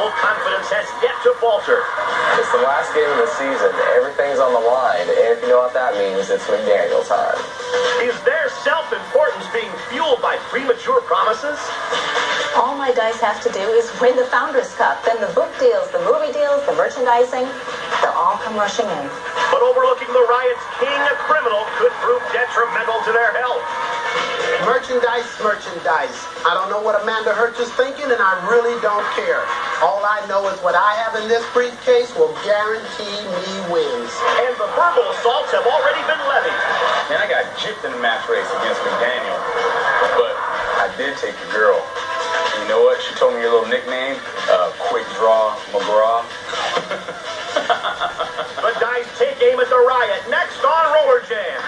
youthful confidence has yet to falter. It's the last game of the season. Everything's on the line. And if you know what that means, it's McDaniel time. Is their self-importance being fueled by premature promises? All my dice have to do is win the Founders Cup. Then the book deals, the movie deals, the merchandising, they'll all come rushing in. But overlooking the Riot's king, a criminal, could prove detrimental to their health. Merchandise. I don't know what Amanda Hertz is thinking, and I really don't care. All I know is what I have in this briefcase will guarantee me wins. And the verbal assaults have already been levied. Man, I got gypped in the match race against McDaniel. But I did take your girl. And you know what? She told me your little nickname, Quick Draw McGraw. The dice take aim at the Riot. Next on RollerJam.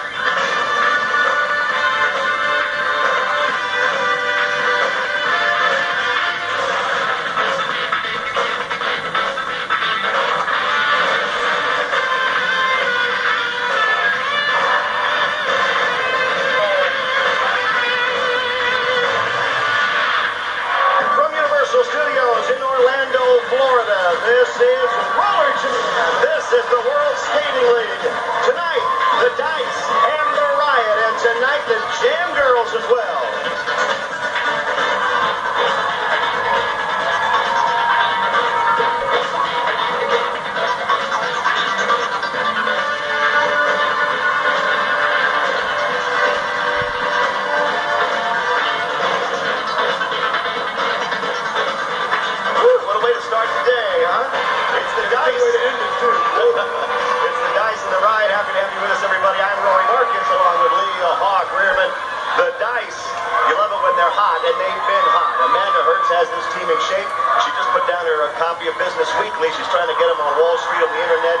Studios in Orlando, Florida. This is RollerJam. This is the World Skating League. Tonight, the Dice and the Riot, and tonight the Jam Girls as well. Start today, huh? It's the Dice. Way to end it, too. It's the Dice and the Riot. Happy to have you with us, everybody. I'm Roy Marcus, along with Lee Hawk Rearman. The Dice, you love it when they're hot, and they've been hot. Amanda Hertz has this team in shape. She just put down her copy of Business Weekly. She's trying to get them on Wall Street, on the internet.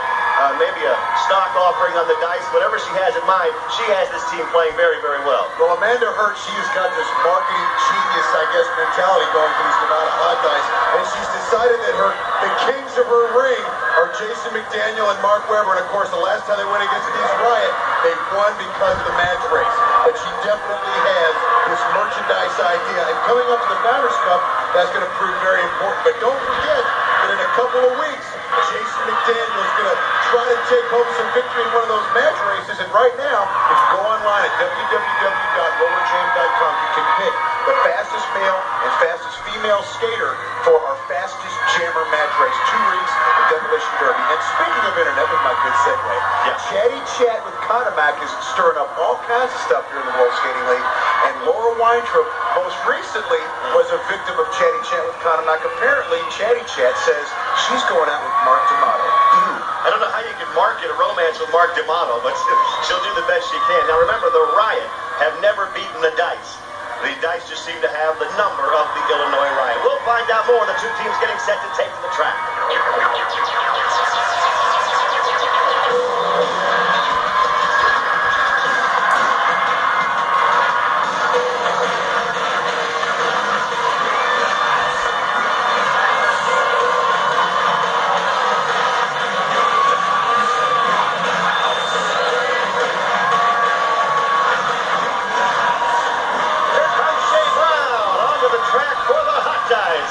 Maybe a stock offering on the Dice. Whatever she has in mind, she has this team playing very, very well. Well, Amanda Hertz, she has got this marketing genius, I guess, mentality going for these Nevada Hot Dice. And she's decided that the kings of her ring are Jason McDaniel and Mark Webber. And, of course, the last time they went against these Riot, they won because of the match race. But she definitely has this merchandise idea. And coming up to the Founders Cup, that's going to prove very important. But don't forget that in a couple of weeks, Jason McDaniel is going to try to take home some victory in one of those match races. And right now, if you go online at www.rollerjam.com, you can pick the fastest male and fastest female skater for our fastest jammer match race. 2 weeks of Demolition Derby. And speaking of internet, with my good segue, Chatty Chat with Kotomak is stirring up all kinds of stuff here in the World Skating League. And Laura Weintraub, most recently, was a victim of Chatty Chat with Kotomak. Apparently, Chatty Chat says she's going out with Mark D'Amato. I don't know how you can market a romance with Mark D'Amato, but she'll do the best she can. Now remember, the Riot have never beaten the Dice. The Dice just seem to have the number of the Illinois Riot. We'll find out more. The two teams getting set to take to the track.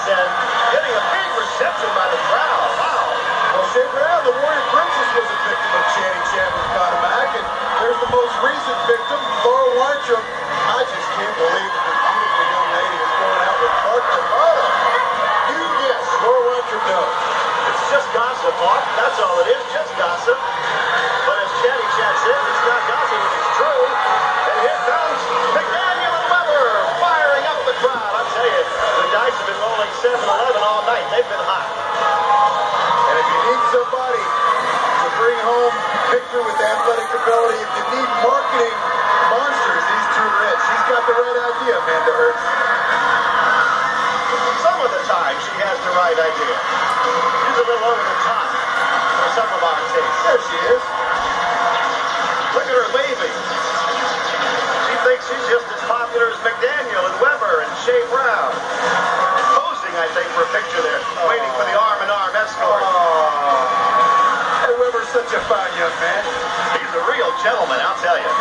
And getting a big reception by the crowd. Wow. Well, Shea Brown, the Warrior Princess, was a victim of Chatty Chat with Kotomak. And there's the most recent victim, Laura Weintraub. I just can't believe that this beautiful young lady is going out with Mark D'Amato. You guess, Laura Weintraub knows. It's just gossip, Hawk. That's all it is, just gossip. But as Chatty Chat says, it's not gossip, it's true. And here comes McDaniel and Webber firing up the crowd. I'll tell you, the Dice have been rolling 7-11 all night. They've been hot. And if you need somebody to bring home victory with athletic ability, if you need marketing monsters, these two are it. She's got the right idea, Amanda Hertz. Some of the time, she has the right idea. She's a little over the top for some of our tastes. There she is. Look at her waving. She thinks she's just as popular as McDaniel and Webber and Shea Brown. Posing, I think, for a picture there. Waiting for the arm-in-arm escort. Hey, Webber's such a fine young man. He's a real gentleman, I'll tell you.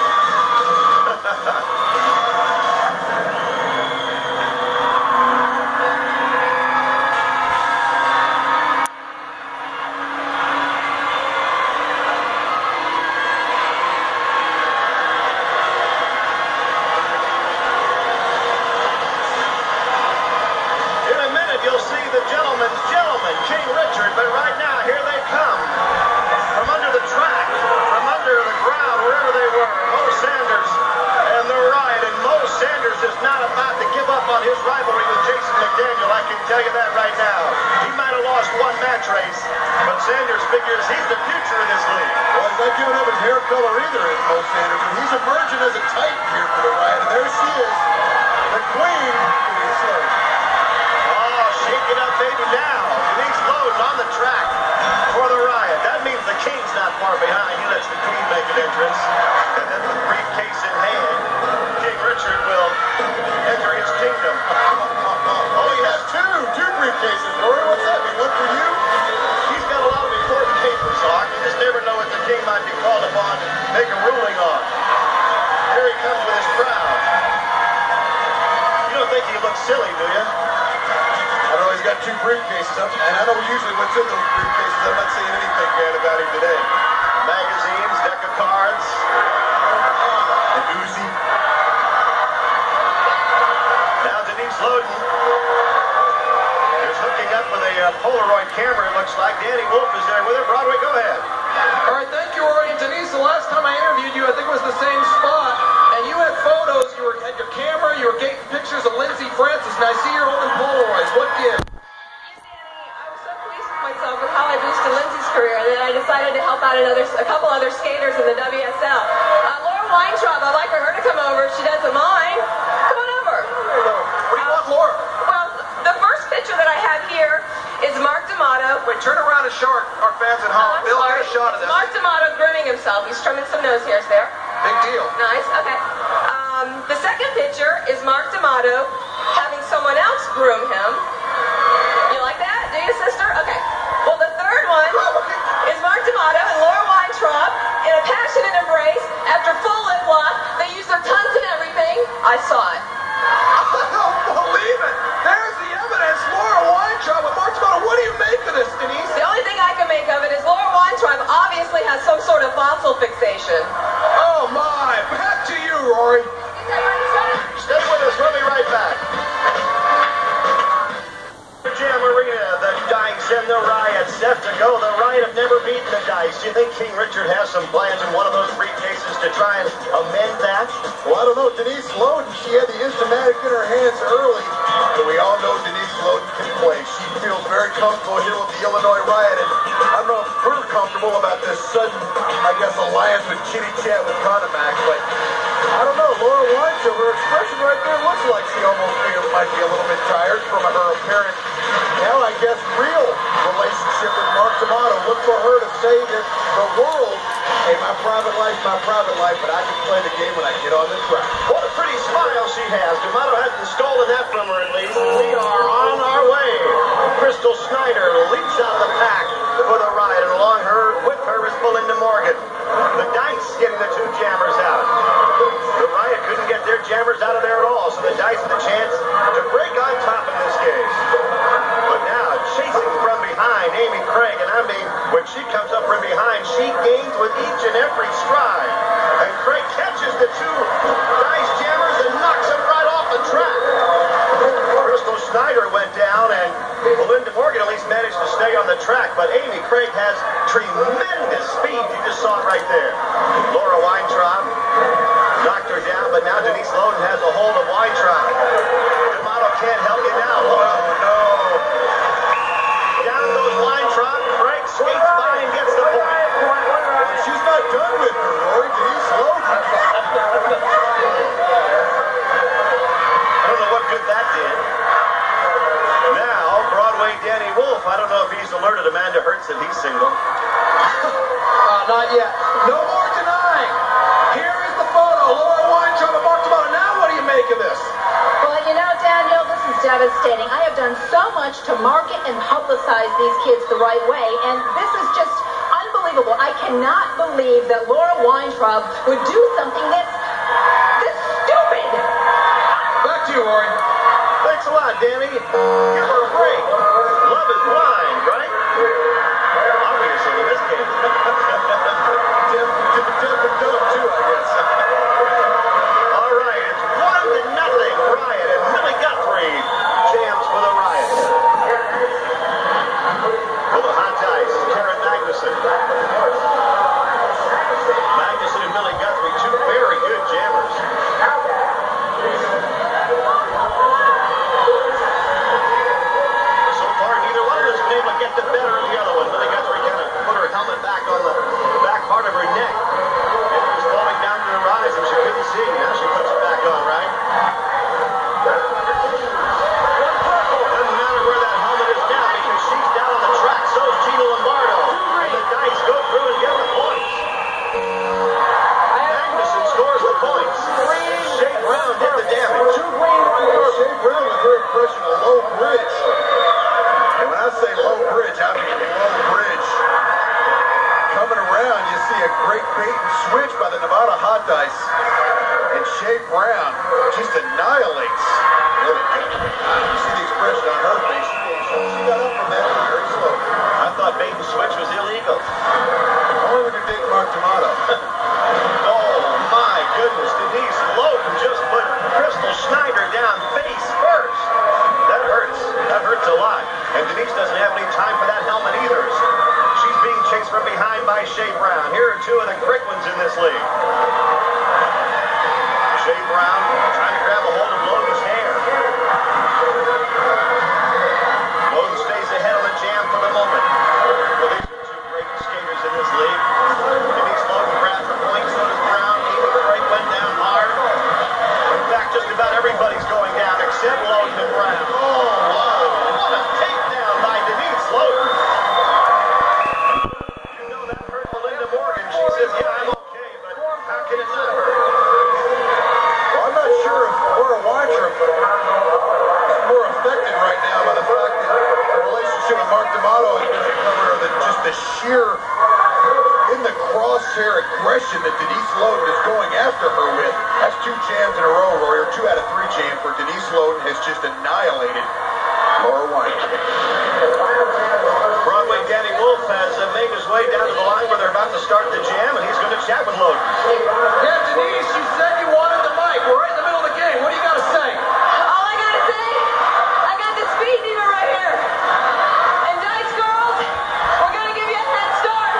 filler either, is Mo Sanders, but he's emerging as a titan here for the Riot, and there she is, the queen, Denise Loden. Oh, shaking up, baby, now. Denise Loden on the track for the Riot. That means the King's not far behind. He lets the Queen make an entrance. And then with briefcase in hand, King Richard will enter his kingdom. Oh, he has two briefcases, Rory. What's that mean? One for you? He's got a lot of important papers, Hawk. You just never know what the King might be called upon to make a ruling on. Here he comes with his crowd. You don't think he looks silly, do you? I know he's got two briefcases, and I know usually what's in those briefcases. I'm not saying anything bad about him today. Magazines, deck of cards. An Uzi. Now Denise Loden is hooking up with a Polaroid camera, it looks like. Danny Wolf is there with her. Broadway, go ahead. All right, thank you, Rory. And Denise, the last time I interviewed you, I think it was the same spot, and you had photos, you had your camera, you were getting pictures of Lindsey Francis, and I see you're holding Polaroids. What gives? I was so pleased with myself with how I boosted Lindsey's career that I decided to help out a couple other skaters in the WSL. Laura Weintraub, I'd like for her to come over if she doesn't mind. Come on over. What do you want, Laura? Well, the first picture that I have here is Mark D'Amato. Wait, turn around and show our fans at home. I'm They'll sorry. get a shot of this. Mark D'Amato grooming himself. He's trimming some nose hairs there. Big deal. Nice, okay. The second picture is Mark D'Amato having someone else groom him. You like that? Do you, sister? Okay. Well, the third one is Mark D'Amato and Laura Weintraub in a passionate embrace after full lip lock. They use their tongues and everything. I saw it. I don't believe it. There's the evidence. Laura Weintraub with Mark D'Amato. What do you make of this, Denise? The only thing I can make of it is Laura Weintraub obviously has some sort of fossil fixation. Oh, my. Back to you, Rory. Stay with us. We'll be right back. Jam Arena, the Dice and the Riot set to go. The Riot have never beaten the Dice. Do you think King Richard has some plans in one of those briefcases to try and amend that? Well, I don't know. Denise Loden, she had the Instamatic in her hands early, but we all know Denise Loden can play. She feels very comfortable here with the Illinois Riot, and I don't know if we're comfortable about this sudden, I guess, alliance with Chitty Chat with Conamac, but I don't know. Laura Weintraub, her expression right there looks like she almost might be a little bit tired from her apparent, now I guess, real relationship with Mark D'Amato. Look for her to say that the world, hey, my private life, but I can play the game when I get on the track. What a pretty smile she has. D'Amato hasn't stolen that from her, at least. We are on our way. Crystal Snyder leaps out of the pack for the Riot, and along with her is Belinda Morgan. The Dice getting the two jammers out. The Riot couldn't get their jammers out of there at all, so the Dice had the chance to break on top in this game. But now, chasing from behind, Amy Craig, and I mean, when she comes up from behind, she gains with each and every stride. And Craig catches the two Dice jammers and knocks them right off the track. Crystal Snyder went down, and Belinda Morgan at least managed to stay on the track, but Amy Craig has tremendous speed. You just saw it right there. Laura Weintraub knocked her down, but now Denise Loden has a hold of Weintraub. D'Amato can't help you now. Oh, no. Down goes Weintraub. Craig skates by and gets the point. Well, she's not done with her, Rory. Denise Loden. I don't know what good that did. Now, Broadway Danny Wolf. I don't know if he's alerted Amanda Hertz that he's single. Not yet. No more denying. Here is the photo. Laura Weintraub and Mark D'Amato. Now what do you make of this? Well, you know, Daniel, this is devastating. I have done so much to market and publicize these kids the right way, and this is just unbelievable. I cannot believe that Laura Weintraub would do something that's this stupid. Back to you, Rory. Thanks a lot, Danny. Give her a break. Love is blind, right? Obviously, in this case. Different dome, too, I guess. All right, it's 1-0 Riot, and Millie Guthrie jams for the Riot. For the Hot Dice, Karen Magnuson. Magnuson and Millie Guthrie, two very good jammers. So far, neither one of us just annihilates. Really good. You see the expression on her face. She got up from that very slow. I thought bait and switch was illegal. Only when you date Mark D'Amato. Oh, my goodness. Denise Loden just put Crystal Schneider down face first. That hurts. That hurts a lot. And Denise doesn't have any time for that helmet either. She's being chased from behind by Shea Brown. Here are two of the quick ones in this league. Shea Brown trying to grab a hold of Loden's hair. Loden stays ahead on the jam for the moment. Well, these are two great skaters in this league. Denise Loden grabs the point, so does Brown. Amy Craig went down hard. In fact, just about everybody's going down except Loden and Brown. Oh, wow. What a takedown by Denise Loden. You know that hurt Belinda Morgan. She says, yeah, I'm okay, but how can it not hurt? Well, I'm not sure if we're a watcher, but it's more affected right now by the fact that the relationship with Mark D'Amato has been covered, or just the sheer in the crosshair aggression that Denise Loden is going after her with. That's 2 jams in a row, Roy, or 2 out of 3 jams where Denise Loden has just annihilated Laura White. Broadway Danny Wolf has made his way down to the line where they're about to start the jam, and he's going to chat with Loden. Yeah, Denise, you said you wanted the mic. We're right in the middle of the game. What do you got to say? All I gotta say, I got the speed demon right here. And Dice Girls, we're gonna give you a head start,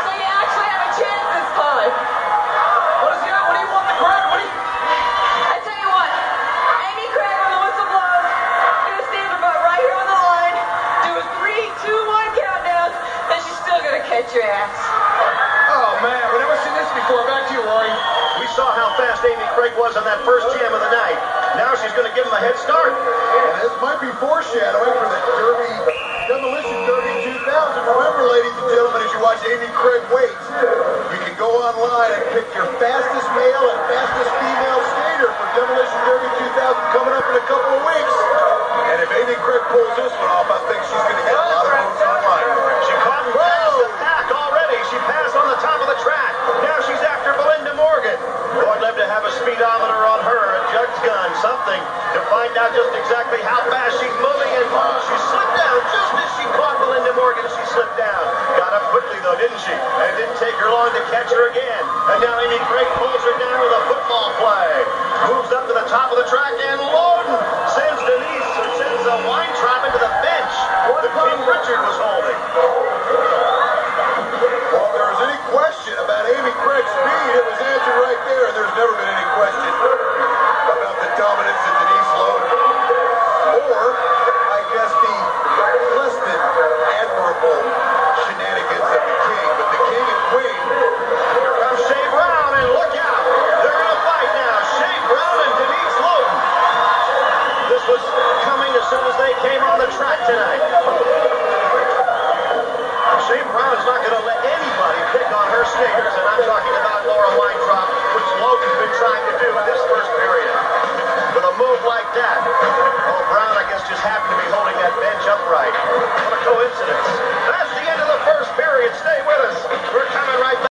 so you actually have a chance this time. What do you want the crowd? I tell you what, Amy Craig, when the whistle blows, gonna stand about right here on the line, do a 3, 2, 1 countdown, and she's still gonna catch your ass. Oh, man, we've never seen this before. Back to you, Rory. We saw how fast Amy Craig was on that first jam of the night. Now she's going to give him a head start. And this might be foreshadowing for the Derby, Demolition Derby 2000. Remember, ladies and gentlemen, as you watch Amy Craig weights, you can go online and pick your fastest male and fastest female skater for Demolition Derby 2000 coming up in a couple of weeks. And if Amy Craig pulls this one off, I think she's going to get a lot of votes online. She caught and passed the pack already. She passed on the top of the track. Now she's after Belinda Morgan. Oh, I'd love to have a speedometer on her, a jug's gun, something to find out just exactly how fast she's moving. And she slipped down just as she caught Belinda Morgan. She slipped down. Got up quickly, though, didn't she? And it didn't take her long to catch her again. And now Amy Craig pulls her down with a football play. Moves up to the top of the track